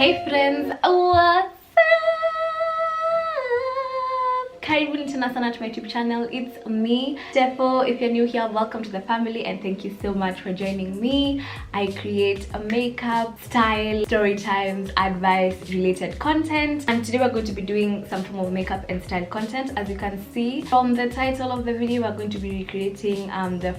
Hey friends, what's up? Karibuni tena sana to my YouTube channel. It's me, Steffo. If you're new here, welcome to the family and thank you so much for joining me. I create a makeup, style, story times, advice related content, and today we're going to be doing some form of makeup and style content. As you can see from the title of the video, we're going to be recreating the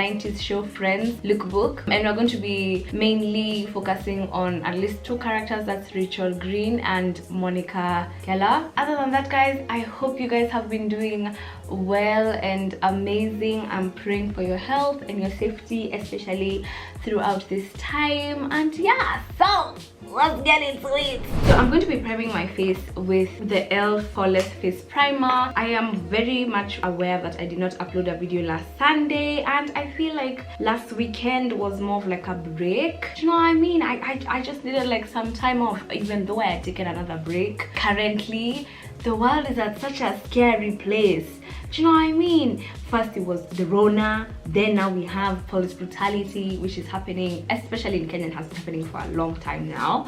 90s show Friends lookbook, and we're going to be mainly focusing on at least two characters, that's RachelGreen and MonicaGeller. Other than that, guys, I hope you guys have been doing well and amazing. I'm praying for your health and your safety, especially throughout this time. And yeah, so let's get into it. So I'm going to be priming my face with the e.l.f. Flawless Face Primer. I am very much aware that I did not upload a video last Sunday, and I feel like last weekend was more of like a break. Do you know what I mean? I just needed like some time off, even though I had taken another break. Currently, the world is at such a scary place. Do you know what I mean? First it was the Rona, then now we have police brutality, which is happening, especially in Kenya. It has been happening for a long time now.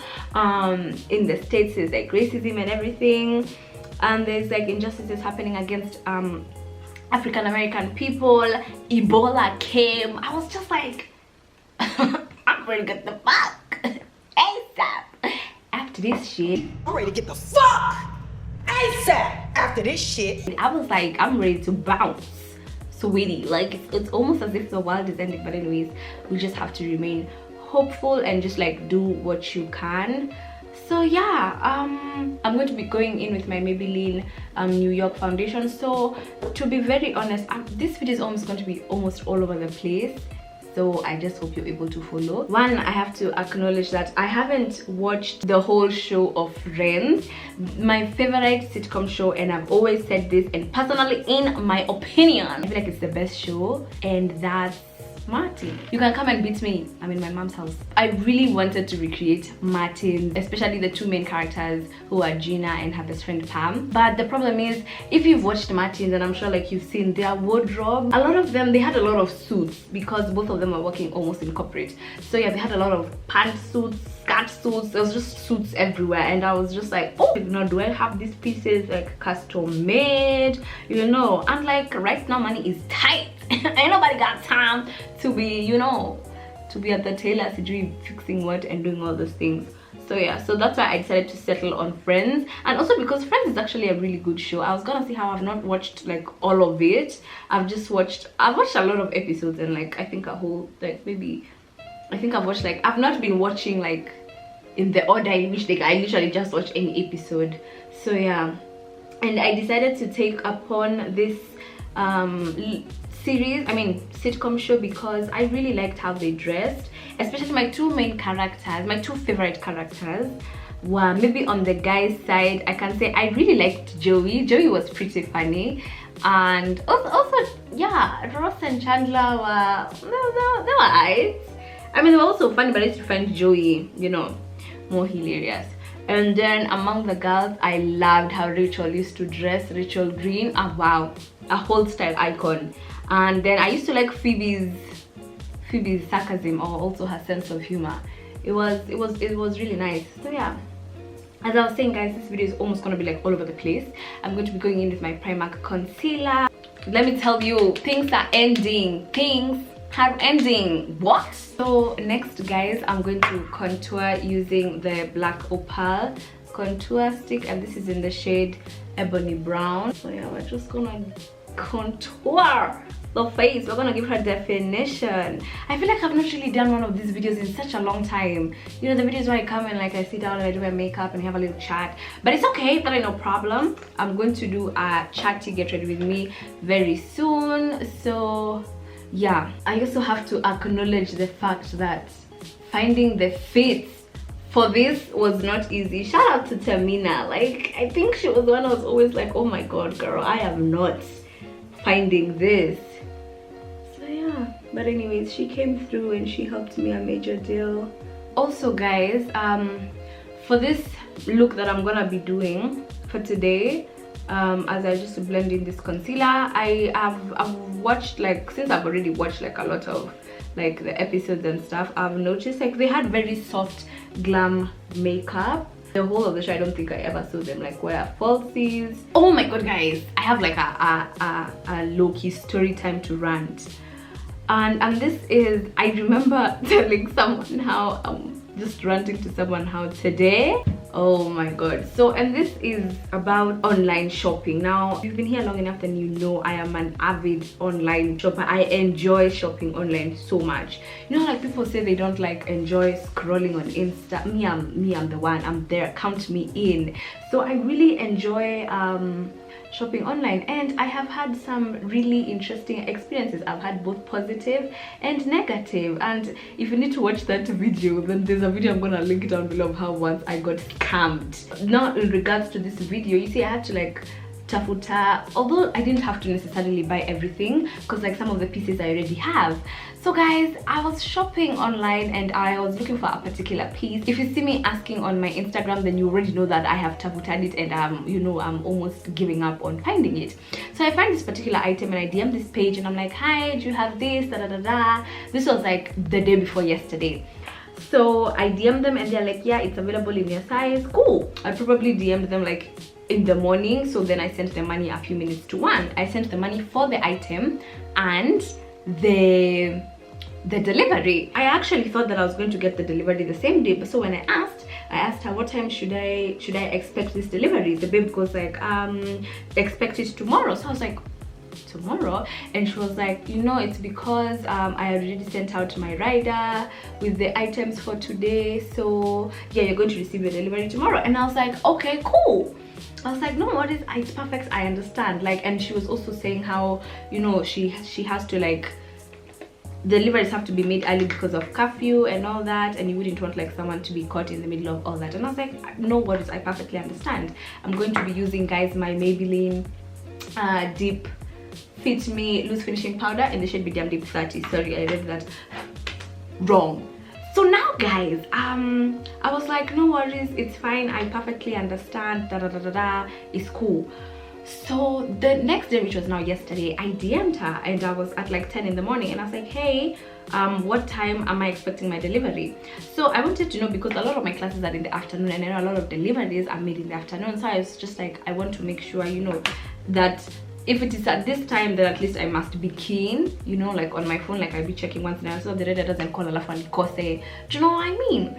In the States, there's like racism and everything, and there's like injustices happening against African American people. Ebola came. I was just like, I'm ready to get the fuck ASAP after this shit. I'm ready to get the fuck ASAP after this shit. I was like, I'm ready to bounce, sweetie. Like it's almost as if the world is ending, but anyways, we just have to remain hopeful and just like do what you can. So yeah, I'm going to be going in with my Maybelline New York foundation. So to be very honest, this video is almost going to be almost all over the place, so I just hope you're able to follow. One, I have to acknowledge that I haven't watched the whole show of Friends, my favorite sitcom show, and I've always said this, and personally, in my opinion, I feel like it's the best show, and that's Martin. You can come and beat me. I'm in my mom's house. I really wanted to recreate Martin, especially the two main characters who are Gina and her best friend Pam. But the problem is, if you've watched Martin, and I'm sure like you've seen their wardrobe, a lot of them, they had a lot of suits because both of them are working almost in corporate. So yeah, they had a lot of pantsuits, skirt suits. There was just suits everywhere, and I was just like, oh, you know, do I have these pieces like custom made, you know? And like right now money is tight. Ain't nobody got time to be, you know, to be at the tailor fixing what and doing all those things. So yeah, so that's why I decided to settle on Friends, and also because Friends is actually a really good show. I was gonna see how I've not watched like all of it. I've watched a lot of episodes, and like I think a whole, like maybe, I think I've watched like, I've not been watching like in the order in which like I literally just watch any episode. So yeah, and I decided to take upon this sitcom show because I really liked how they dressed, especially my two main characters. My two favorite characters were, maybe on the guy's side, I can say I really liked Joey. Joey was pretty funny, and also yeah, Ross and Chandler were, they were alright. I mean, they were also funny, but I used to find Joey, you know, more hilarious. And then among the girls, I loved how Rachel used to dress. RachelGreen, wow, a whole style icon. And then I used to like Phoebe's sarcasm, or also her sense of humor. It was really nice. So yeah, as I was saying, guys, this video is almost gonna be like all over the place. I'm going to be going in with my Primark concealer. Let me tell you, things are ending. Things are ending. What? So next, guys, I'm going to contour using the Black Opal contour stick, and this is in the shade Ebony Brown. So yeah, we're just gonna contour the face. We're gonna give her definition. I feel like I've not really done one of these videos in such a long time. You know, the videos where I come and like I sit down and I do my makeup and have a little chat, but it's okay, that ain't no problem. I'm going to do a chatty get ready with me very soon. So yeah, I also have to acknowledge the fact that finding the fits for this was not easy. Shout out to Tamina. Like, I think she was the one who was always like, oh my god, girl, I am not finding this. So yeah, but anyways, she came through and she helped me a major deal. Also, guys, for this look that I'm gonna be doing for today, as I just blend in this concealer, I've watched, like, since I've already watched like a lot of like the episodes and stuff, I've noticed like they had very soft glam makeup. The whole of the show, I don't think I ever saw them like wear falsies. Oh my god, guys, I have like a low-key story time to rant. And this is, I remember telling someone how just ranting to someone how today, oh my god. So, and this is about online shopping. Now, if you've been here long enough, then you know I am an avid online shopper. I enjoy shopping online so much. You know, like people say they don't like enjoy scrolling on Insta. Me, I'm the one. I'm there. Count me in. So I really enjoy shopping online, and I have had some really interesting experiences. I've had both positive and negative, and if you need to watch that video, then there's a video I'm gonna link it down below of how once I got scammed. Now in regards to this video, you see I had to like tafuta, although I didn't have to necessarily buy everything because like some of the pieces I already have. So guys, I was shopping online and I was looking for a particular piece. If you see me asking on my Instagram, then you already know that I have tafutad it, and you know, I'm almost giving up on finding it. So I find this particular item and I DM this page and I'm like, hi, do you have this, da da da da. This was like the day before yesterday. So I DM'd them and they're like, yeah, it's available in your size. Cool. I probably DM'd them like in the morning, so then I sent the money a few minutes to 1. I sent the money for the item and the delivery. I actually thought that I was going to get the delivery the same day, but so when I asked her what time should I expect this delivery, the babe goes like, expect it tomorrow. So I was like, tomorrow? And she was like, you know, it's because I already sent out my rider with the items for today, so yeah, you're going to receive your delivery tomorrow. And I was like, okay, cool. I was like, no worries, it's perfect, I understand. Like, and she was also saying how, you know, she has to like, deliveries have to be made early because of curfew and all that, and you wouldn't want like someone to be caught in the middle of all that. And I was like, no worries, I perfectly understand. I'm going to be using, guys, my Maybelline Deep Fit Me Loose Finishing Powder in the shade Medium Deep 30. Sorry, I read that wrong. So now, guys, I was like, no worries, it's fine, I perfectly understand, da da da da da, it's cool. So the next day, which was now yesterday, I DM'd her and I was at like 10 in the morning and I was like, hey, what time am I expecting my delivery? So I wanted to know because a lot of my classes are in the afternoon and then a lot of deliveries are made in the afternoon. So I was just like, I want to make sure, you know, that if it is at this time, then at least I must be keen, you know, like on my phone, like I'll be checking once in a while so the reader doesn't call alafu anikose. Do you know what I mean?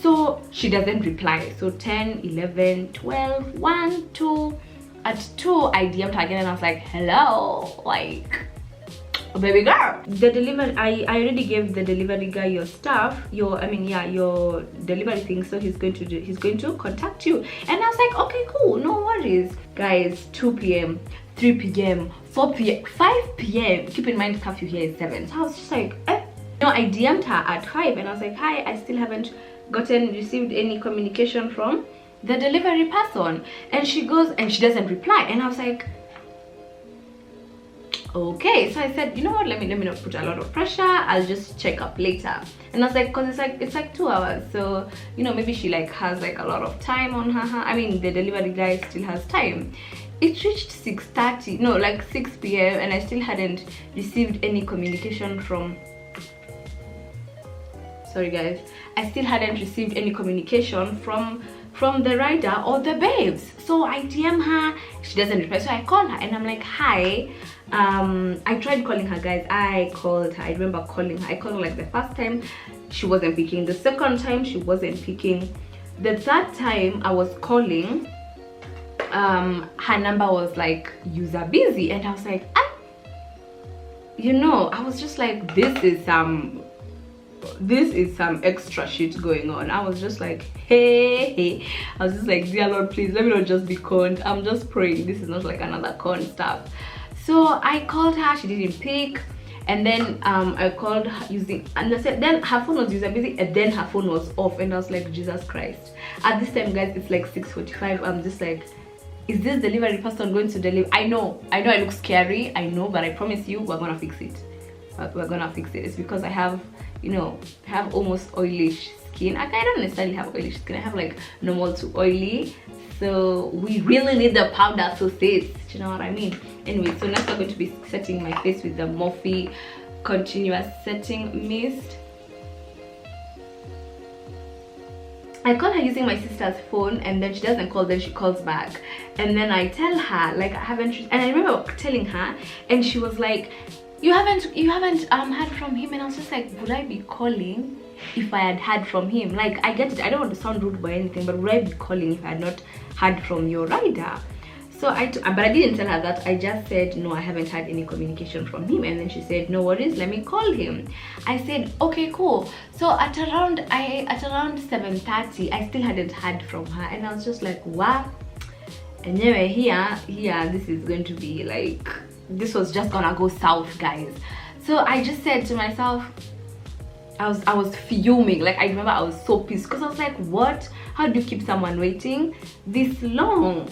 So she doesn't reply. So 10, 11, 12, 1, 2. At 2, I DM'd her again and I was like, hello, like, baby girl. The delivery, I already gave the delivery guy your stuff, your delivery thing, so he's going to contact you. And I was like, okay, cool, no worries. Guys, 2 p.m, 3 p.m, 4 p.m, 5 p.m. Keep in mind curfew here is 7. So I was just like, eh. No, I DM'd her at 5 and I was like, hi, I still haven't received any communication from the delivery person. And she goes and she doesn't reply, and I was like, okay. So I said, you know what, let me not put a lot of pressure, I'll just check up later. And I was like, because it's like 2 hours, so you know, maybe she like has like a lot of time on her. I mean, the delivery guy still has time. It reached 6:30, no, like 6 p.m, and I still hadn't received any communication from, sorry guys, I still hadn't received any communication from the rider or the babes. So I DM her, she doesn't reply. So I call her and I'm like, hi. I tried calling her, guys. I called her. I remember calling her. I called her like the first time, she wasn't picking. The second time, she wasn't picking. The third time I was calling, her number was like user busy, and I was like, ah, you know, I was just like, this is some extra shit going on. I was just like, hey, I was just like, dear Lord, please let me not just be conned. I'm just praying this is not like another con stuff. So I called her, she didn't pick, and then I called her using, and I said, then her phone was user busy, and then her phone was off, and I was like, Jesus Christ. At this time, guys, it's like 6:45. I'm just like, is this delivery person going to deliver? I know I look scary, I know, but I promise you we're gonna fix it. We're gonna fix it. It's because I have, you know, have almost oilish skin. I don't necessarily have oilish skin, I have like normal to oily, so we really need the powder to sit, you know what I mean? Anyway, so next we're going to be setting my face with the Morphe continuous setting mist. I call her using my sister's phone, and then she doesn't call, then she calls back, and then I tell her like I haven't, and I remember telling her, and she was like, you haven't heard from him. And I was just like, would I be calling if I had heard from him? Like, I get it, I don't want to sound rude by anything, but would I be calling if I had not heard from your rider? So but I didn't tell her that. I just said, no, I haven't had any communication from him. And then she said, no worries, let me call him. I said, okay, cool. So at around 7:30, I still hadn't heard from her, and I was just like, what? And anyway, here this is going to be like, this was just gonna go south, guys. So I just said to myself, I was fuming. Like, I remember I was so pissed, because I was like, what? How do you keep someone waiting this long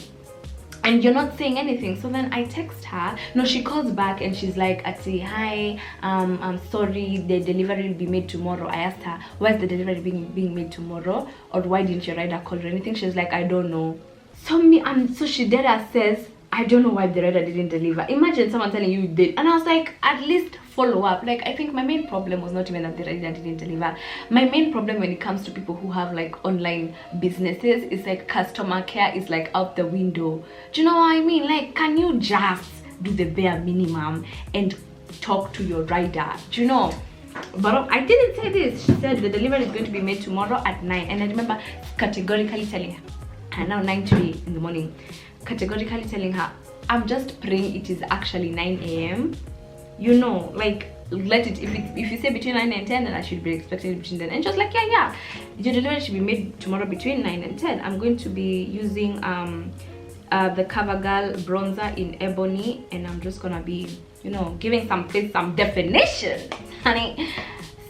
and you're not saying anything? So then I text her. No, she calls back and she's like, Ati, hi, I'm sorry, the delivery will be made tomorrow. I asked her, why is the delivery being made tomorrow, or why didn't your rider call or anything? She's like, I don't know. So she did says, I don't know why the rider didn't deliver. Imagine someone telling you did. And I was like, at least follow up. Like, I think my main problem was not even that the rider didn't deliver. My main problem when it comes to people who have like online businesses is like customer care is like out the window. Do you know what I mean? Like, can you just do the bare minimum and talk to your rider? Do you know? But I didn't say this. She said the delivery is going to be made tomorrow at 9. And I remember categorically telling her, now 9:03 in the morning, categorically telling her, I'm just praying it is actually 9 a.m. You know, like, let it, if you say between 9 and 10, then I should be expecting between 10. And just like, yeah, your delivery should be made tomorrow between 9 and 10. I'm going to be using the CoverGirl bronzer in ebony, and I'm just gonna be, you know, giving some definition, honey.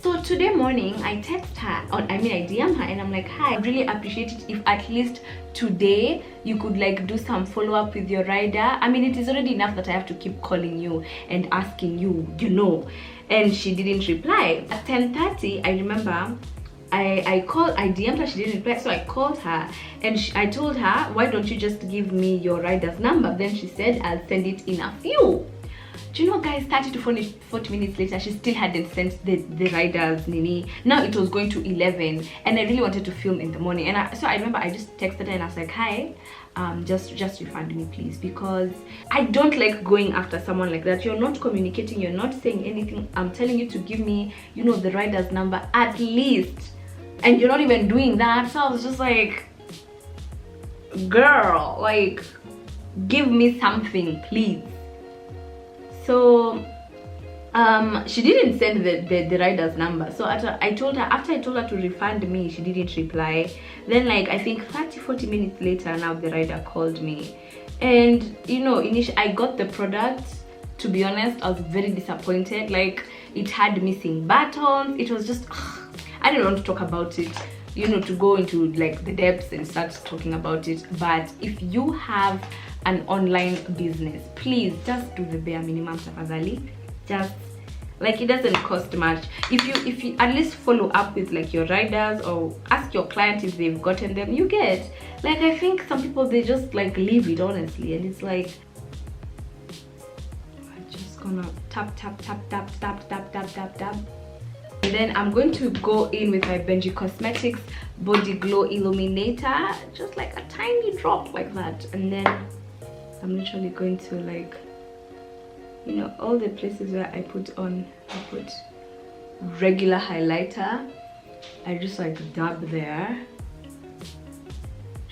So today morning I text her, I DM her, and I'm like, hi, I'd really appreciate it if at least today you could like do some follow-up with your rider. I memean, it is already enough that I have to keep calling you and asking you, you know. And she didn't reply. At 10:30, I remember I DM'd her, she didn't reply, so I called her, and I told her, why don't you just give me your rider's number? Then she said, I'll send it in a few. Do you know, guys, 30 to 40 minutes later, she still hadn't sent the rider's Nini. Now it was going to 11, and I really wanted to film in the morning. And so I remember I just texted her and I was like, hi, just refund me, please, because I don't like going after someone like that. You're not communicating, you're not saying anything. I'm telling you to give me, you know, the rider's number at least, and you're not even doing that. So I was just like, girl, like, give me something, please. So she didn't send the rider's number. So after I told her to refund me, she didn't reply. Then, like, I think 30-40 minutes later, now the rider called me, and you know, initially I got the product. To be honest, I was very disappointed. Like, it had missing buttons. It was just, I didn't want to talk about it, you know, to go into like the depths and start talking about it. But if you have an online business, please just do the bare minimum, tafadhali. Just, like, it doesn't cost much. If you at least follow up with like your riders, or ask your client if they've gotten them, you get, like, I think some people, they just like leave it, honestly, and it's like, I'm just gonna tap. And then I'm going to go in with my Benji Cosmetics Body Glow Illuminator, just like a tiny drop like that. And then I'm literally going to, like, you know, all the places where I put regular highlighter, I just like dab there.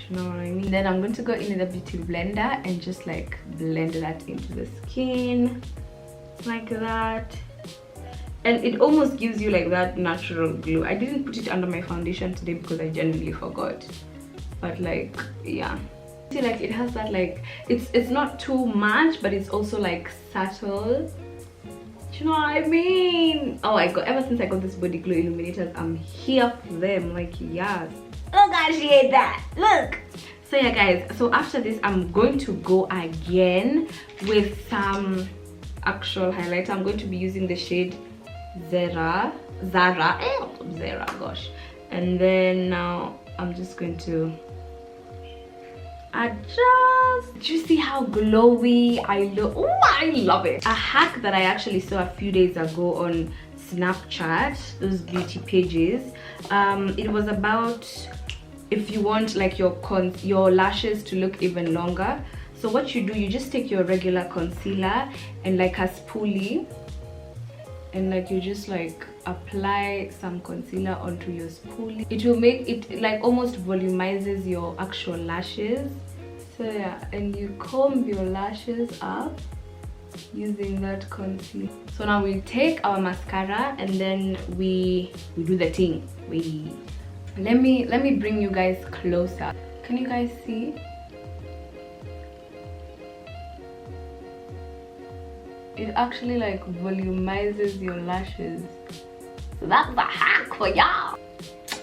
You know what I mean? Then I'm going to go in with a beauty blender and just like blend that into the skin like that. And it almost gives you like that natural glow. I didn't put it under my foundation today because I genuinely forgot, but like, yeah, see, like, it has that, like, it's not too much, but it's also like subtle. Do you know what I mean? Oh my god, ever since I got this body glow illuminators, I'm here for them. Like, yes, oh god, she ate that, look. So yeah, guys, so after this I'm going to go again with some actual highlighter. I'm going to be using the shade Zara, gosh. And then now I'm just going to are just, do you see how glowy I look? Oh, I love it. A hack that I actually saw a few days ago on Snapchat, those beauty pages, it was about if you want like your lashes to look even longer. So what you do, you just take your regular concealer and like a spoolie, and like you just like apply some concealer onto your spoolie. It will make it like almost volumizes your actual lashes. So yeah, and you comb your lashes up using that concealer. So now we take our mascara and then we do the thing. Let me bring you guys closer. Can you guys see? It actually like volumizes your lashes. So that's a hack for y'all.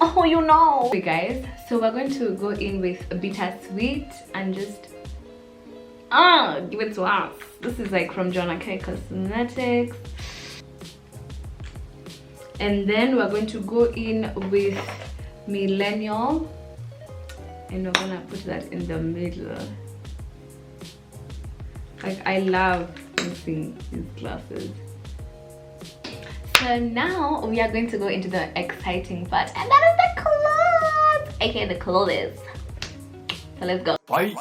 Oh, you know. Okay guys, so we're going to go in with a bittersweet and just give it to us. This is like from John K Cosmetics. And then we're going to go in with Millennial, and we're gonna put that in the middle. Like, I love using these glasses. So now we are going to go into the exciting part, and that is the clothes, aka the clothes. So let's go. Bye.